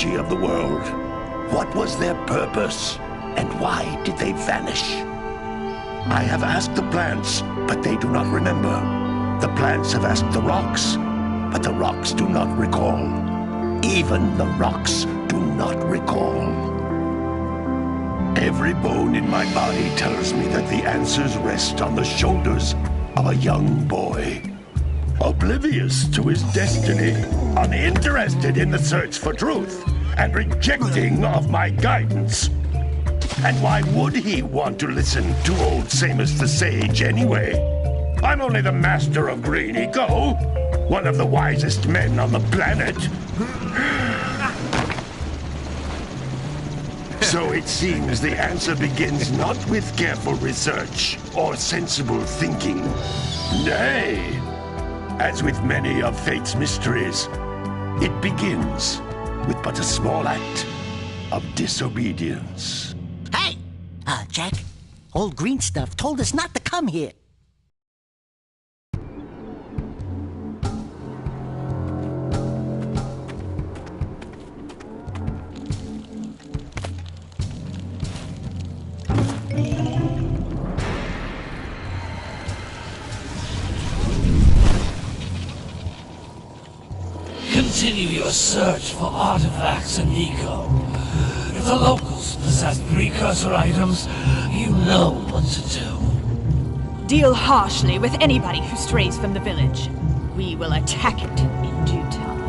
energy of the world. What was their purpose, and why did they vanish? I have asked the plants, but they do not remember. The plants have asked the rocks, but the rocks do not recall. Even the rocks do not recall. Every bone in my body tells me that the answers rest on the shoulders of a young boy. Oblivious to his destiny, uninterested in the search for truth, and rejecting of my guidance. And why would he want to listen to old Samus the Sage anyway? I'm only the master of green eco, one of the wisest men on the planet. So it seems the answer begins not with careful research or sensible thinking. Nay, as with many of fate's mysteries, it begins with but a small act of disobedience. Hey! Jack, old green stuff told us not to come here. Continue your search for artifacts and eco. If the locals possess precursor items, you know what to do. Deal harshly with anybody who strays from the village. We will attack it in due time.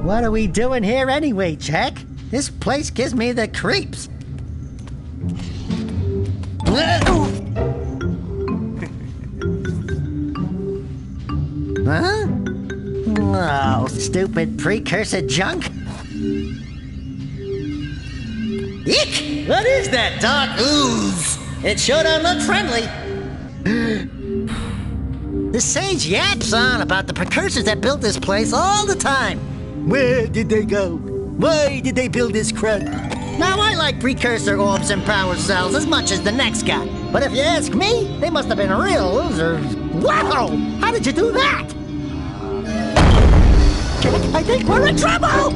What are we doing here anyway, Jack? This place gives me the creeps. Huh? Oh, stupid precursor junk. Eek! What is that dark ooze? It sure don't look friendly. The sage yaps on about the precursors that built this place all the time. Where did they go? Why did they build this crud? Now, I like precursor orbs and power cells as much as the next guy. But if you ask me, they must have been real losers. Wow! How did you do that? Jack, I think we're in trouble!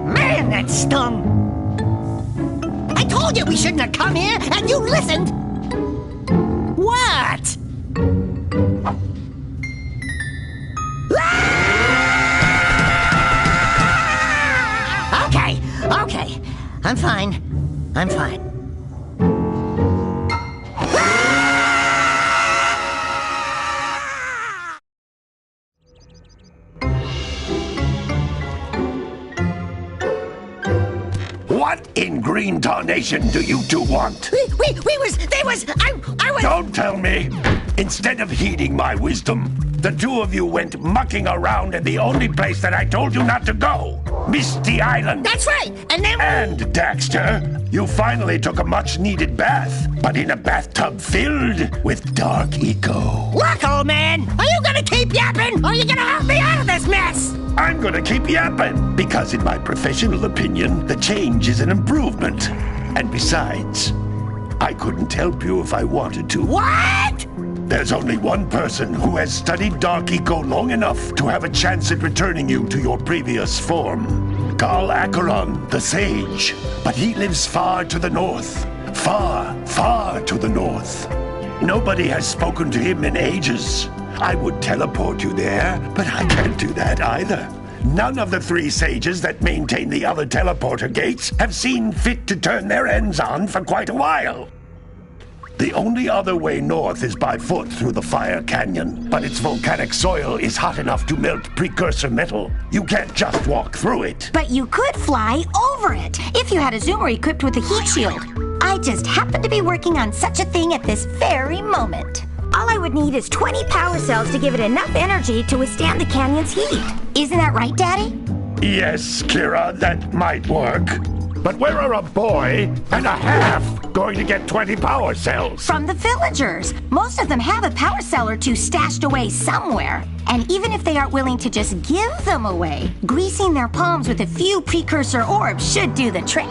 Man, that stung! I told you we shouldn't have come here, and you listened! What? Okay. I'm fine. What in green tarnation do you two want? I was... Don't tell me! Instead of heeding my wisdom, the two of you went mucking around in the only place that I told you not to go. Misty Island. That's right, and then... And, Daxter, you finally took a much-needed bath, but in a bathtub filled with dark eco. Look, old man, are you gonna keep yapping, or are you gonna help me out of this mess? I'm gonna keep yapping, because in my professional opinion, the change is an improvement. And besides, I couldn't help you if I wanted to. What? There's only one person who has studied Dark Eco long enough to have a chance at returning you to your previous form. Carl Acheron, the Sage. But he lives far to the north. Far to the north. Nobody has spoken to him in ages. I would teleport you there, but I can't do that either. None of the three sages that maintain the other teleporter gates have seen fit to turn their ends on for quite a while. The only other way north is by foot through the Fire Canyon, but its volcanic soil is hot enough to melt precursor metal. You can't just walk through it. But you could fly over it if you had a zoomer equipped with a heat shield. I just happen to be working on such a thing at this very moment. All I would need is 20 power cells to give it enough energy to withstand the canyon's heat. Isn't that right, Daddy? Yes, Kira, that might work. But where are a boy and a half going to get 20 power cells? From the villagers. Most of them have a power cell or two stashed away somewhere. And even if they aren't willing to just give them away, greasing their palms with a few precursor orbs should do the trick.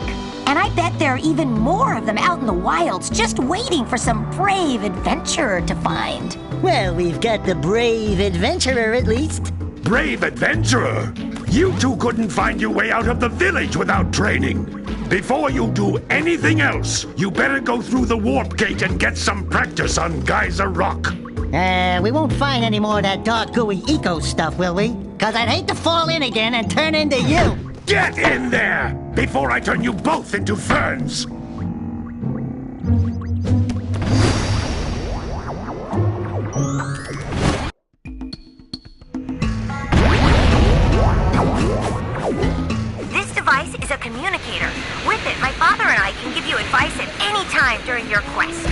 And I bet there are even more of them out in the wilds just waiting for some brave adventurer to find. Well, we've got the brave adventurer at least. Brave adventurer? You two couldn't find your way out of the village without training. Before you do anything else, you better go through the warp gate and get some practice on Geyser Rock. We won't find any more of that dark gooey eco stuff, will we? 'Cause I'd hate to fall in again and turn into you. Get in there before I turn you both into ferns. This device is a communicator. With it, my father and I can give you advice at any time during your quest.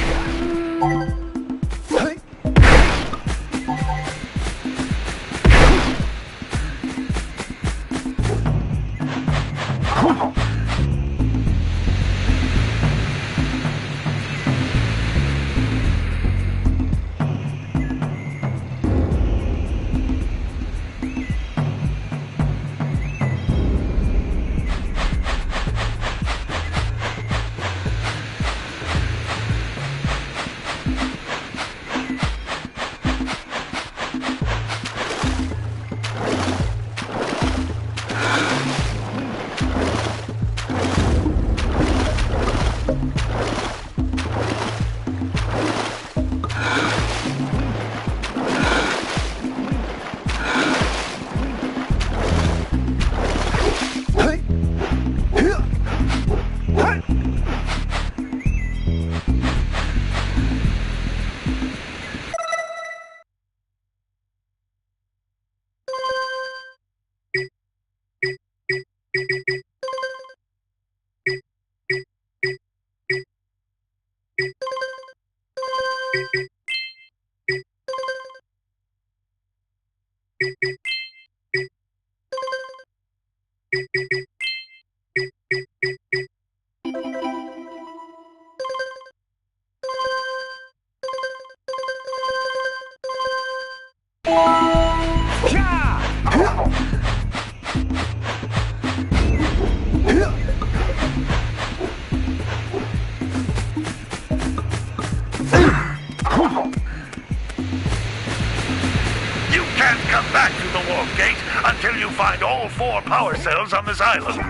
Come back to the warp gate until you find all 4 power cells on this island.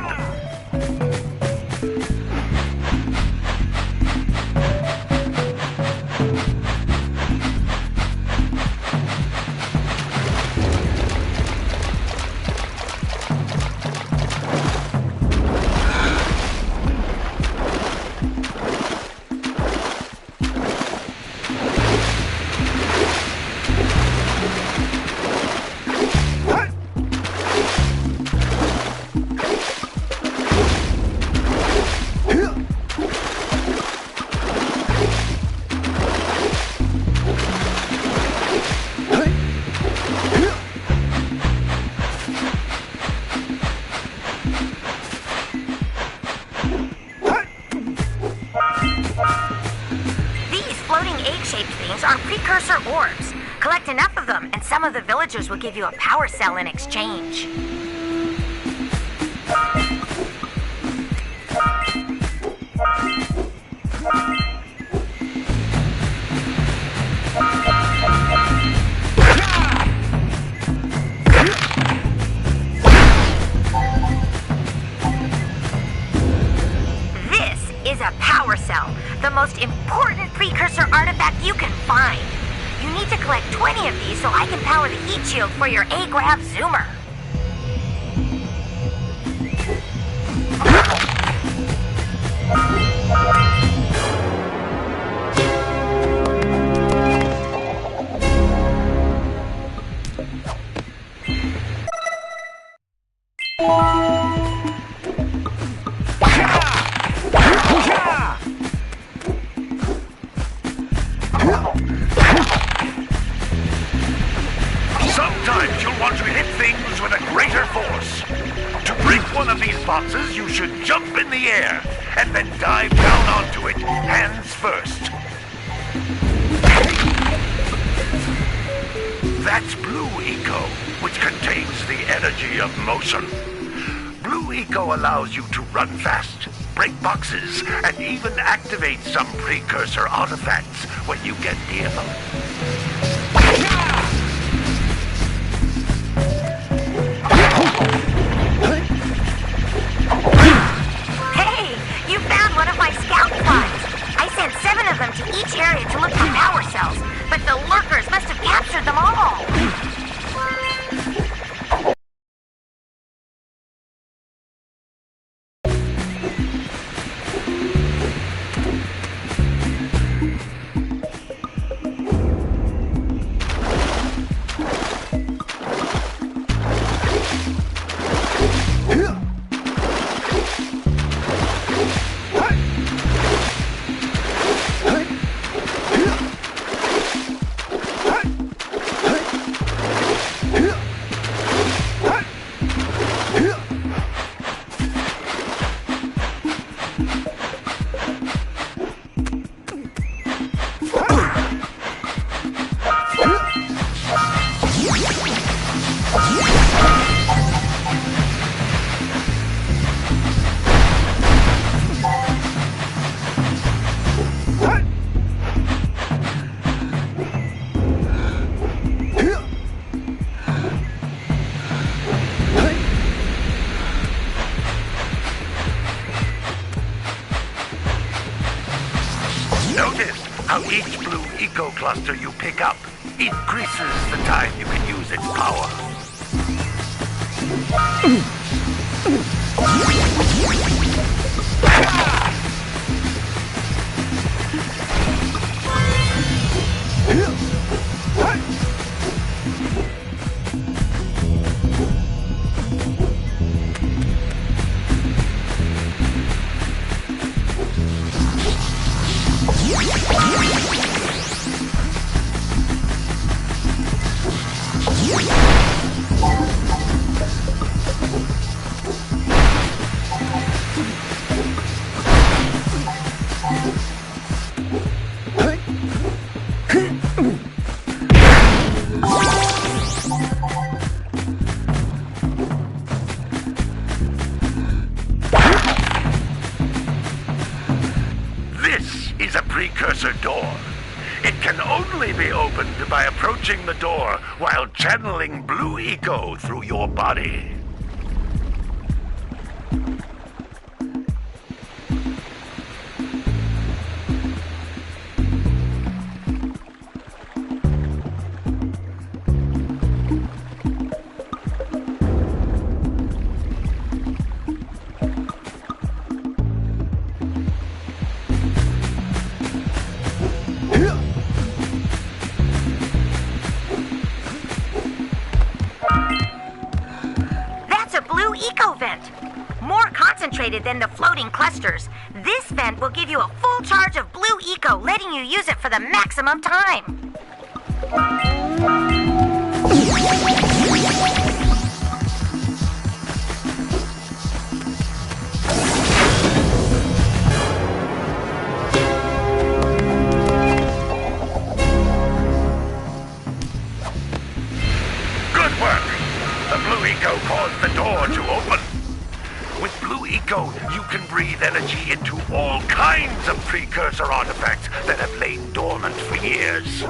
Are precursor orbs. Collect enough of them, and some of the villagers will give you a power cell in exchange. This is a power cell, the most important precursor artifact you can find. You need to collect 20 of these so I can power the heat shield for your A-Grav zoomer. Sometimes you'll want to hit things with a greater force. To break one of these boxes, you should jump in the air and then dive down onto it, hands first. That's Blue Eco, which contains the energy of motion. Blue Eco allows you to run fast, break boxes, and even activate some precursor artifacts when you get near them. Hey, you found one of my scout pods. I sent 7 of them to each area to look for power cells, but the lurkers must have captured them all. Notice how each Blue Eco cluster you pick up increases the time you can use its power. This is a precursor door. It can only be opened by approaching the door while channeling Blue Eco through your body. Concentrated than the floating clusters. This vent will give you a full charge of Blue Eco, letting you use it for the maximum time. Good work! The Blue Eco caused the door to open. With Blue Eco, you can breathe energy into all kinds of precursor artifacts that have lain dormant for years.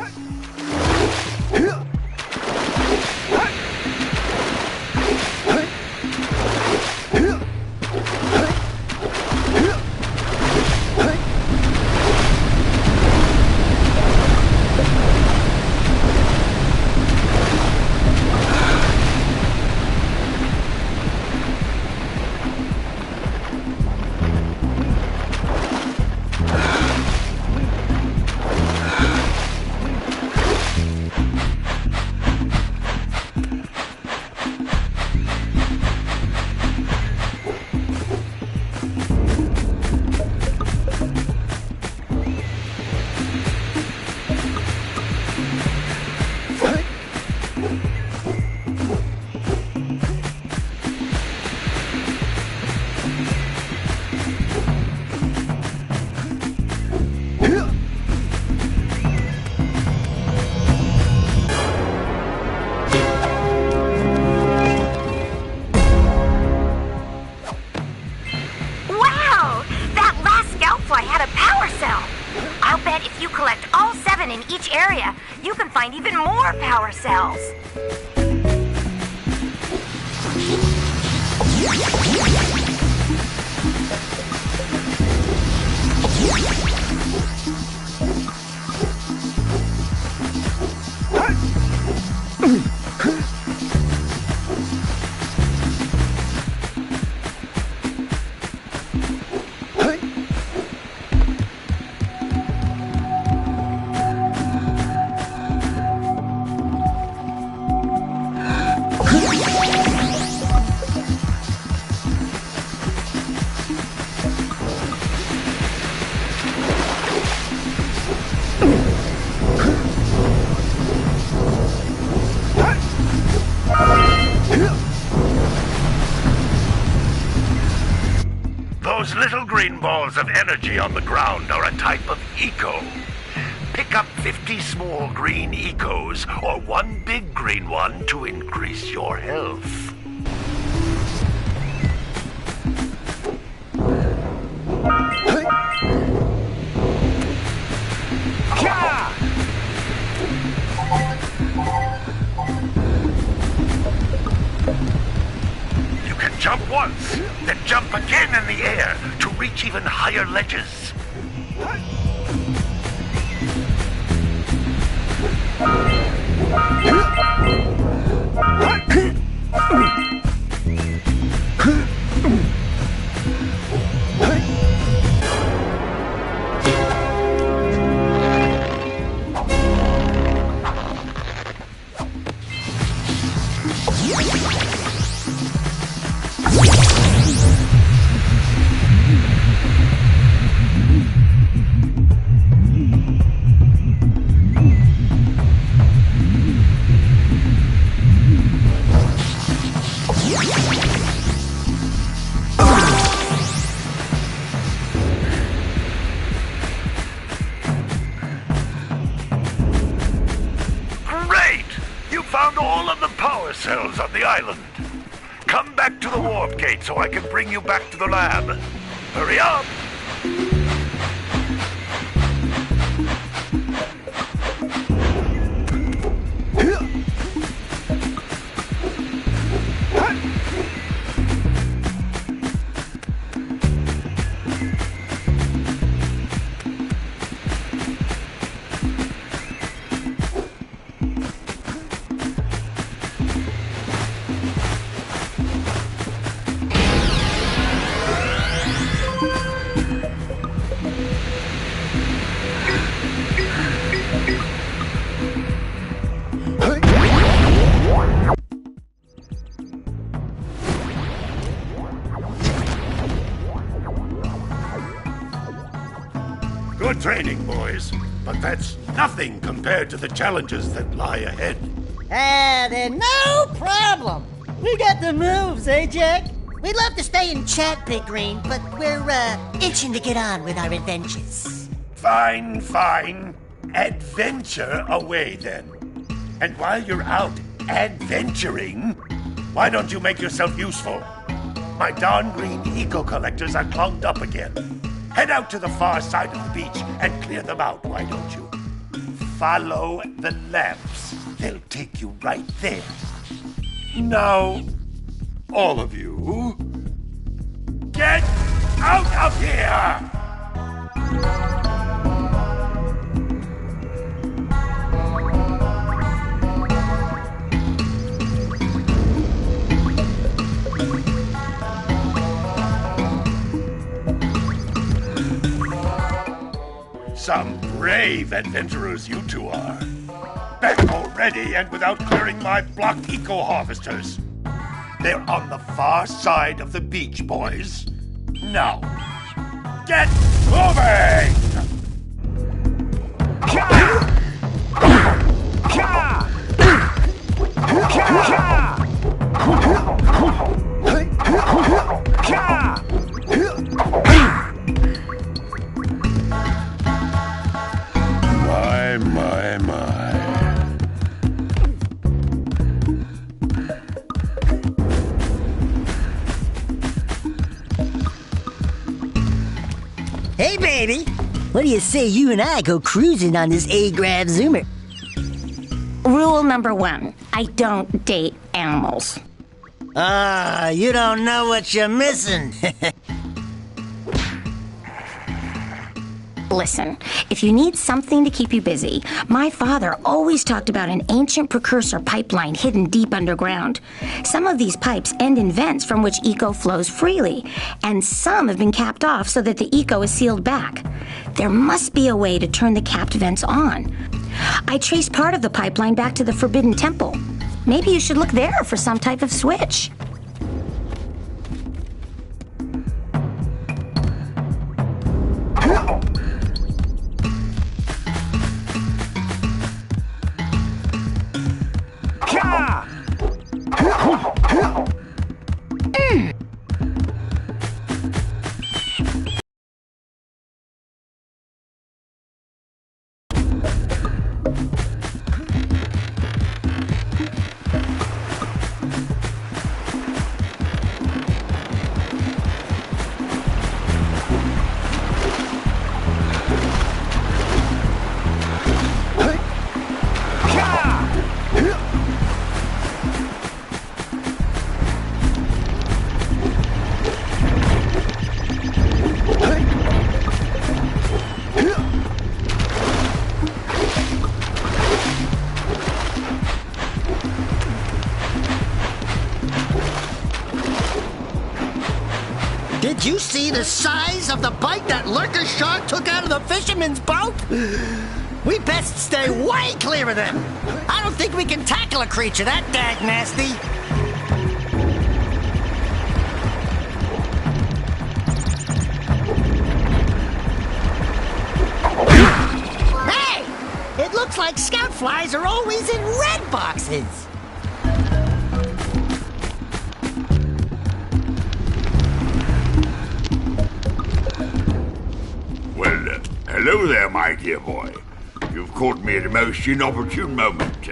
you collect all 7 in each area, you can find even more power cells. Those little green balls of energy on the ground are a type of eco. Pick up 50 small green ecos or 1 big green one to increase your health. You can jump once, then jump again in the air to reach even higher ledges. Found all of the power cells on the island. Come back to the warp gate so I can bring you back to the lab. Hurry up! Good training, boys, but that's nothing compared to the challenges that lie ahead. Then no problem. We got the moves, eh, Jack? We'd love to stay and chat, Big Green, but we're, itching to get on with our adventures. Fine, fine. Adventure away, then. And while you're out adventuring, why don't you make yourself useful? My darn green eco-collectors are clogged up again. Head out to the far side of the beach and clear them out, why don't you? Follow the lamps. They'll take you right there. Now, all of you, get out of here! Some brave adventurers you two are. Back already and without clearing my block eco-harvesters. They're on the far side of the beach, boys. Now, get moving! My. Hey, baby. What do you say you and I go cruising on this A-Grav Zoomer? Rule number 1, I don't date animals. Ah, you don't know what you're missing. Listen, if you need something to keep you busy, my father always talked about an ancient precursor pipeline hidden deep underground. Some of these pipes end in vents from which eco flows freely, and some have been capped off so that the eco is sealed back. There must be a way to turn the capped vents on. I traced part of the pipeline back to the Forbidden Temple. Maybe you should look there for some type of switch. Did you see the size of the bite that lurker shark took out of the fisherman's boat? We best stay way clear of them. I don't think we can tackle a creature that dag nasty. Hey! It looks like scout flies are always in red boxes. Hello there, my dear boy. You've caught me at a most inopportune moment.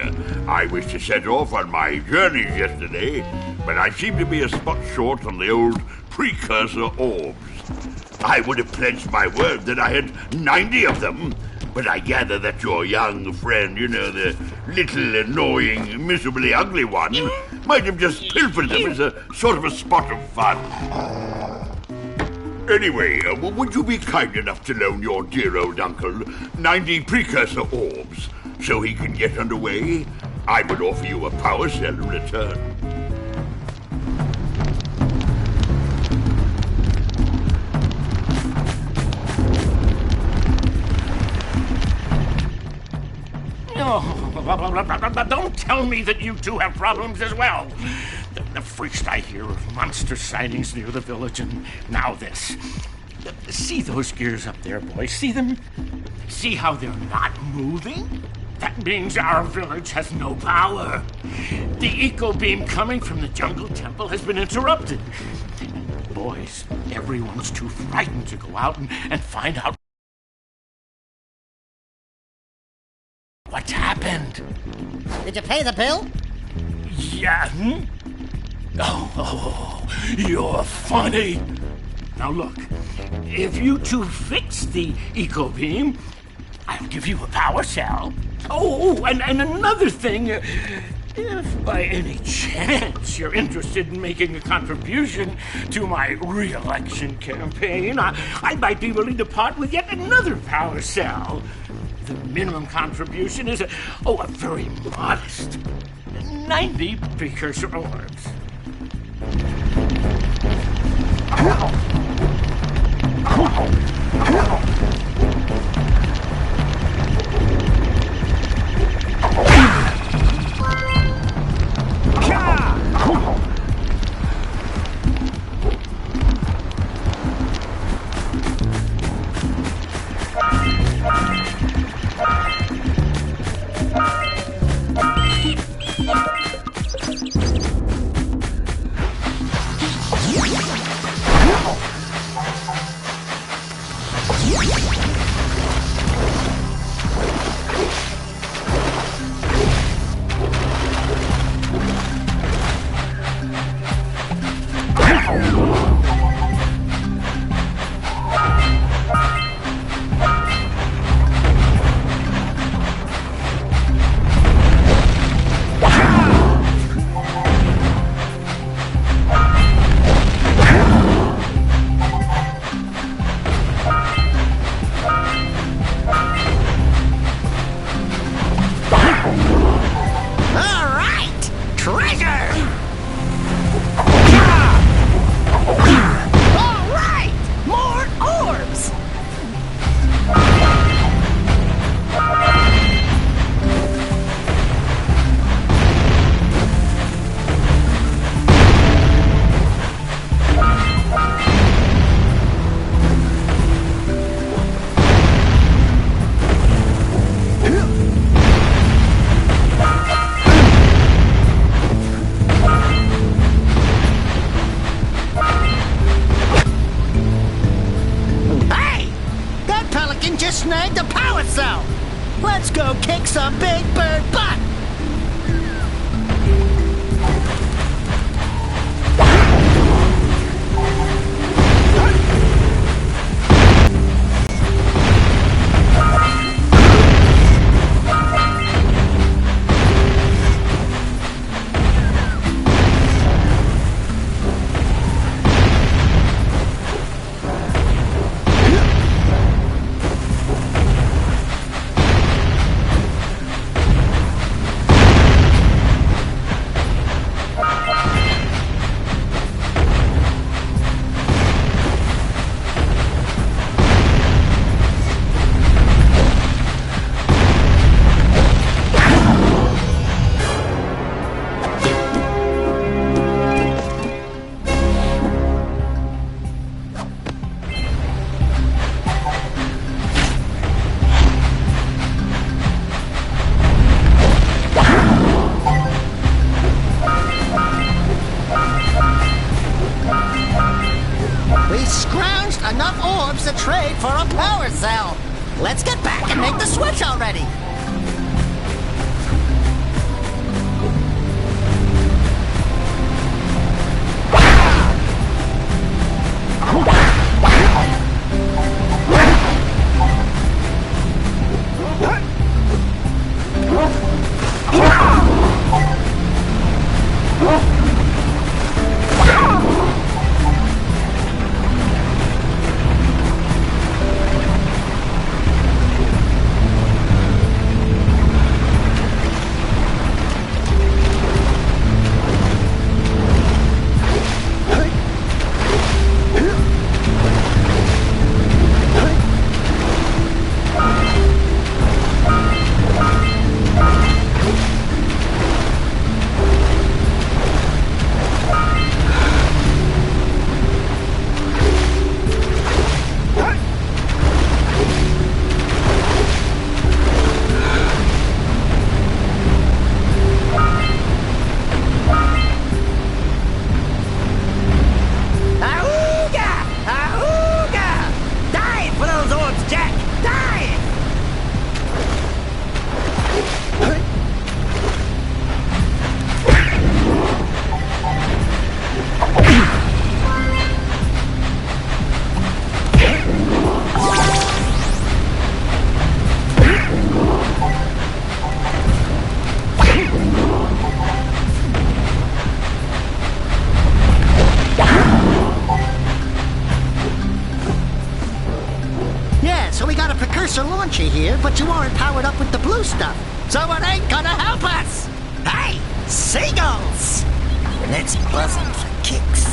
I wished to set off on my journeys yesterday, but I seem to be a spot short on the old precursor orbs. I would have pledged my word that I had 90 of them, but I gather that your young friend, you know, the little annoying, miserably ugly one, might have just pilfered them as a sort of a spot of fun. Anyway, would you be kind enough to loan your dear old uncle 90 precursor orbs so he can get underway? I would offer you a power cell in return. Oh, don't tell me that you two have problems as well. The first I hear of monster sightings near the village, and now this. See those gears up there, boys? See them? See how they're not moving? That means our village has no power. The eco beam coming from the jungle temple has been interrupted. Boys, everyone's too frightened to go out and find out what's happened. Did you pay the bill? Yeah. Oh, you're funny. Now look, if you two fix the eco beam, I'll give you a power cell. Oh, and another thing, if by any chance you're interested in making a contribution to my re-election campaign, I might be willing to part with yet another power cell. The minimum contribution is a very modest 90 precursor orbs. Let's go kick some big bird butt! Enough orbs to trade for a power cell. Let's get back and make the switch already. Precursor launcher here, but you aren't powered up with the blue stuff, so it ain't gonna help us! Hey, seagulls! Let's buzz them for kicks.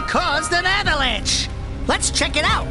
Caused an avalanche! Let's check it out!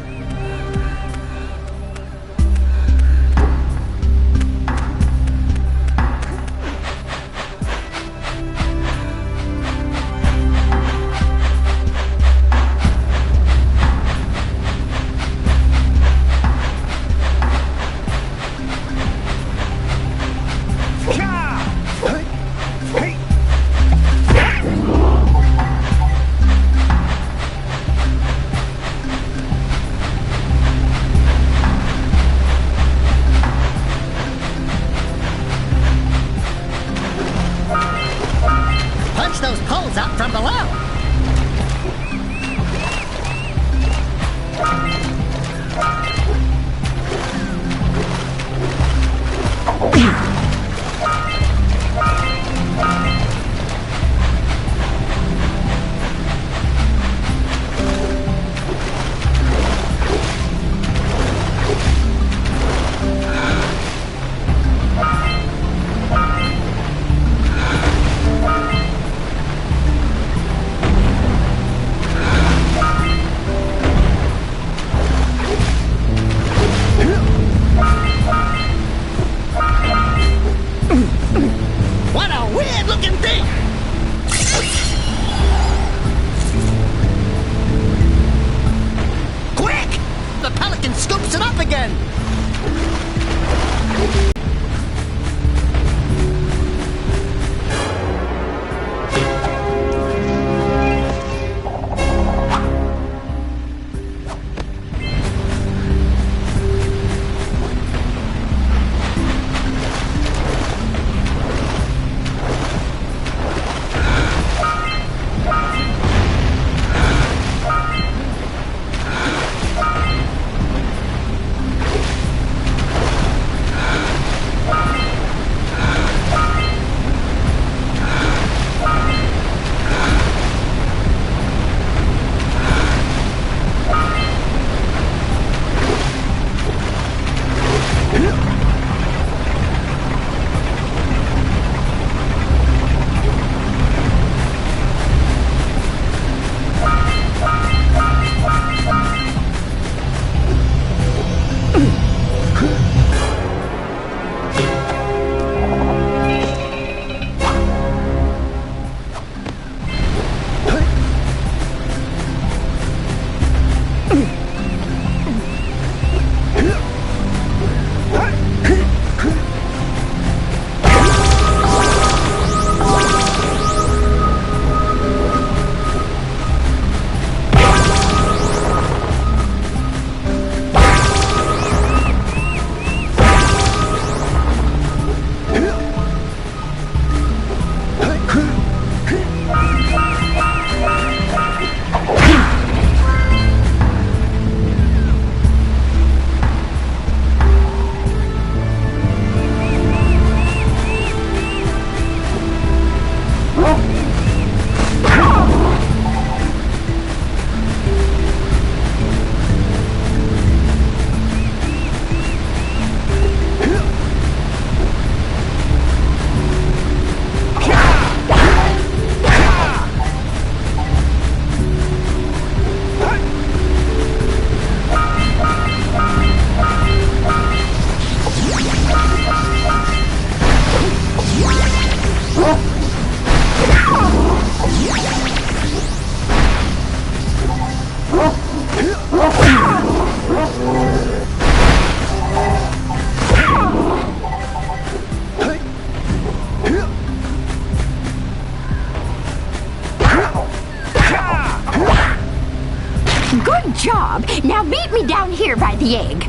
job. Now meet me down here by the egg.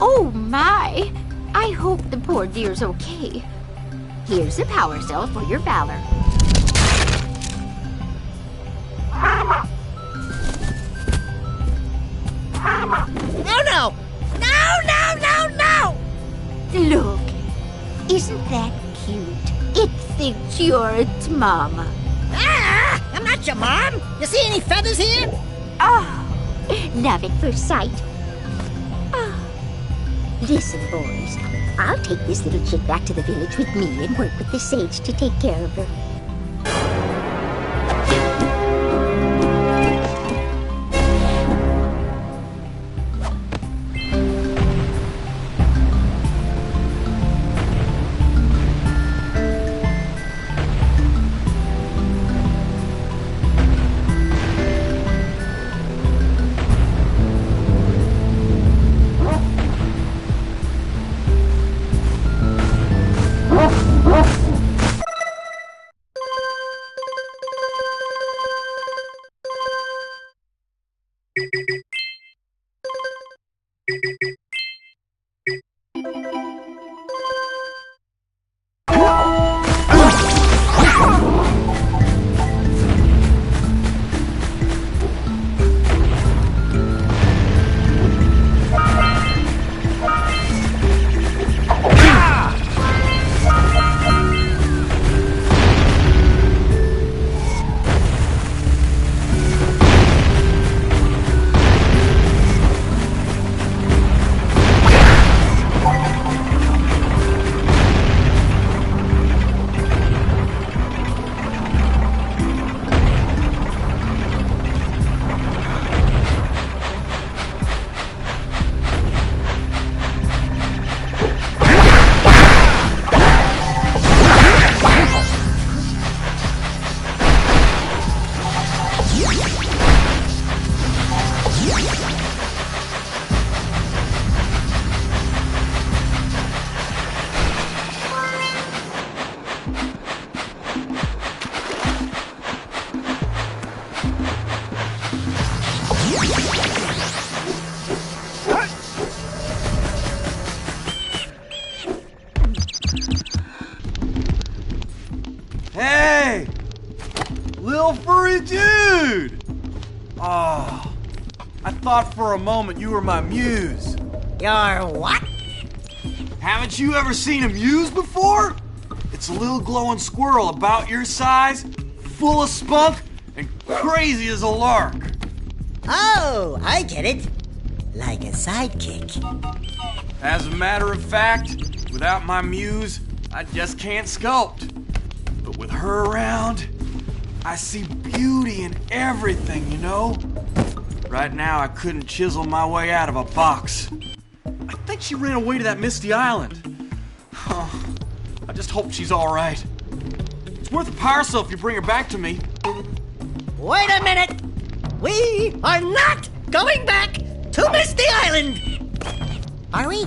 Oh my! I hope the poor dear's okay. Here's a power cell for your valor. Oh no! No! Look, isn't that cute? It thinks you're its mama. Ah! I'm not your mom! You see any feathers here? Oh, love at first sight. Oh. Listen, boys, I'll take this little chick back to the village with me and work with the sage to take care of her. Hey! Lil furry dude! Oh, I thought for a moment you were my muse. Your what? Haven't you ever seen a muse before? It's a little glowing squirrel about your size, full of spunk, and crazy as a lark. Oh, I get it. Like a sidekick. As a matter of fact, without my muse, I just can't sculpt. But with her around, I see beauty in everything, you know? Right now, I couldn't chisel my way out of a box. I think she ran away to that misty island. I just hope she's all right. It's worth a power cell if you bring her back to me. Wait a minute! We are not going back to Misty Island! Are we?